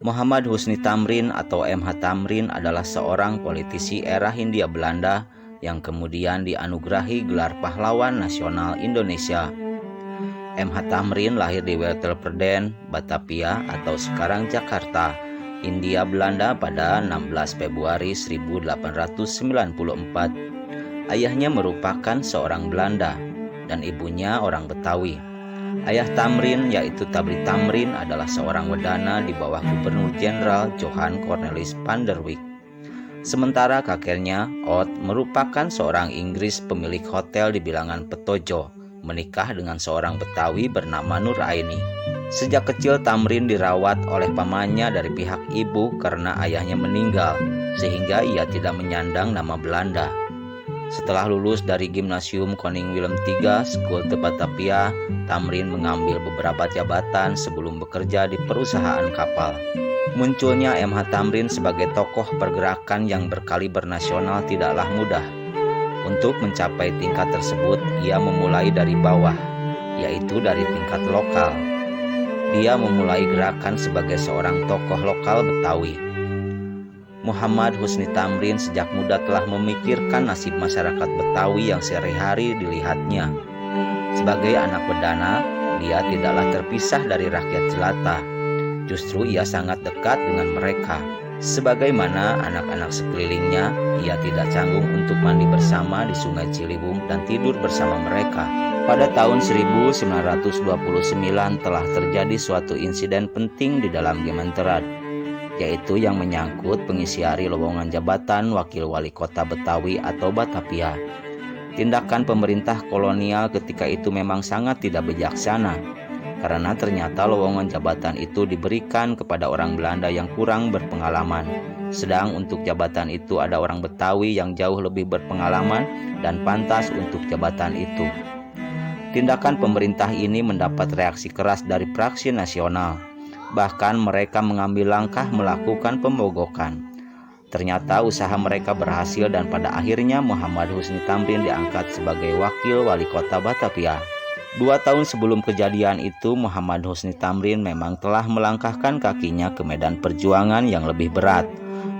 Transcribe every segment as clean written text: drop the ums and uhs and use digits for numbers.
Muhammad Husni Tamrin atau MH Tamrin adalah seorang politisi era Hindia Belanda yang kemudian dianugerahi gelar Pahlawan Nasional Indonesia. MH Tamrin lahir di Welterpurden, Batavia atau sekarang Jakarta, Hindia Belanda pada 16 Februari 1894. Ayahnya merupakan seorang Belanda dan ibunya orang Betawi. Ayah Tamrin, yaitu Tabri Tamrin, adalah seorang wedana di bawah Gubernur Jenderal Johan Cornelis van der Wijk. Sementara kakeknya, Ot, merupakan seorang Inggris pemilik hotel di bilangan Petojo, menikah dengan seorang Betawi bernama Nur Aini. Sejak kecil Tamrin dirawat oleh pamannya dari pihak ibu karena ayahnya meninggal, sehingga ia tidak menyandang nama Belanda. Setelah lulus dari Gimnasium Koning Willem III School de Batavia, Tamrin mengambil beberapa jabatan sebelum bekerja di perusahaan kapal. Munculnya MH Tamrin sebagai tokoh pergerakan yang berkaliber nasional tidaklah mudah. Untuk mencapai tingkat tersebut, ia memulai dari bawah, yaitu dari tingkat lokal. Dia memulai gerakan sebagai seorang tokoh lokal Betawi. Muhammad Husni Tamrin sejak muda telah memikirkan nasib masyarakat Betawi yang sehari-hari dilihatnya. Sebagai anak wedana, dia tidaklah terpisah dari rakyat jelata. Justru ia sangat dekat dengan mereka. Sebagaimana anak-anak sekelilingnya, ia tidak canggung untuk mandi bersama di Sungai Ciliwung dan tidur bersama mereka. Pada tahun 1929 telah terjadi suatu insiden penting di dalam Gemeenteraad, yaitu yang menyangkut pengisi hari lowongan jabatan Wakil Wali Kota Betawi atau Batavia. Tindakan pemerintah kolonial ketika itu memang sangat tidak bijaksana, karena ternyata lowongan jabatan itu diberikan kepada orang Belanda yang kurang berpengalaman, sedang untuk jabatan itu ada orang Betawi yang jauh lebih berpengalaman dan pantas untuk jabatan itu. Tindakan pemerintah ini mendapat reaksi keras dari praksi nasional. Bahkan mereka mengambil langkah melakukan pemogokan. Ternyata usaha mereka berhasil dan pada akhirnya Muhammad Husni Tamrin diangkat sebagai Wakil Wali Kota Batavia. 2 tahun sebelum kejadian itu, Muhammad Husni Tamrin memang telah melangkahkan kakinya ke medan perjuangan yang lebih berat,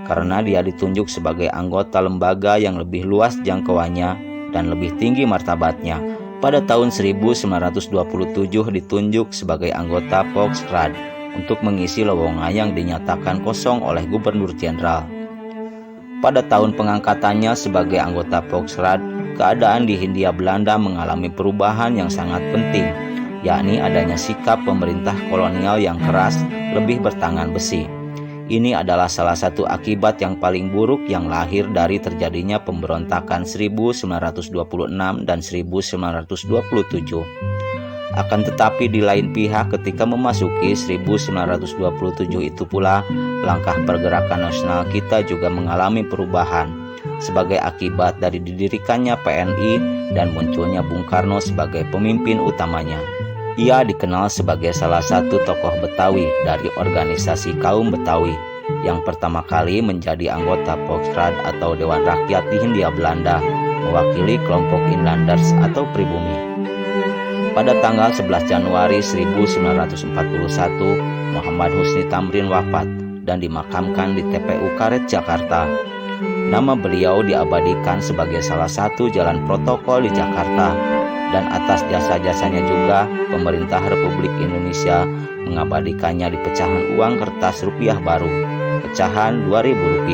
karena dia ditunjuk sebagai anggota lembaga yang lebih luas jangkauannya dan lebih tinggi martabatnya. Pada tahun 1927 ditunjuk sebagai anggota Volksraad untuk mengisi lowongan yang dinyatakan kosong oleh Gubernur Jenderal. Pada tahun pengangkatannya sebagai anggota Volksraad, keadaan di Hindia Belanda mengalami perubahan yang sangat penting, yakni adanya sikap pemerintah kolonial yang keras, lebih bertangan besi. Ini adalah salah satu akibat yang paling buruk yang lahir dari terjadinya pemberontakan 1926 dan 1927. Akan tetapi di lain pihak ketika memasuki 1927 itu pula, langkah pergerakan nasional kita juga mengalami perubahan sebagai akibat dari didirikannya PNI dan munculnya Bung Karno sebagai pemimpin utamanya. Ia dikenal sebagai salah satu tokoh Betawi dari organisasi kaum Betawi yang pertama kali menjadi anggota Volksraad atau Dewan Rakyat di Hindia Belanda, mewakili kelompok Inlanders atau pribumi. Pada tanggal 11 Januari 1941, Muhammad Husni Tamrin wafat dan dimakamkan di TPU Karet, Jakarta. Nama beliau diabadikan sebagai salah satu jalan protokol di Jakarta, dan atas jasa-jasanya juga pemerintah Republik Indonesia mengabadikannya di pecahan uang kertas rupiah baru, pecahan Rp2.000.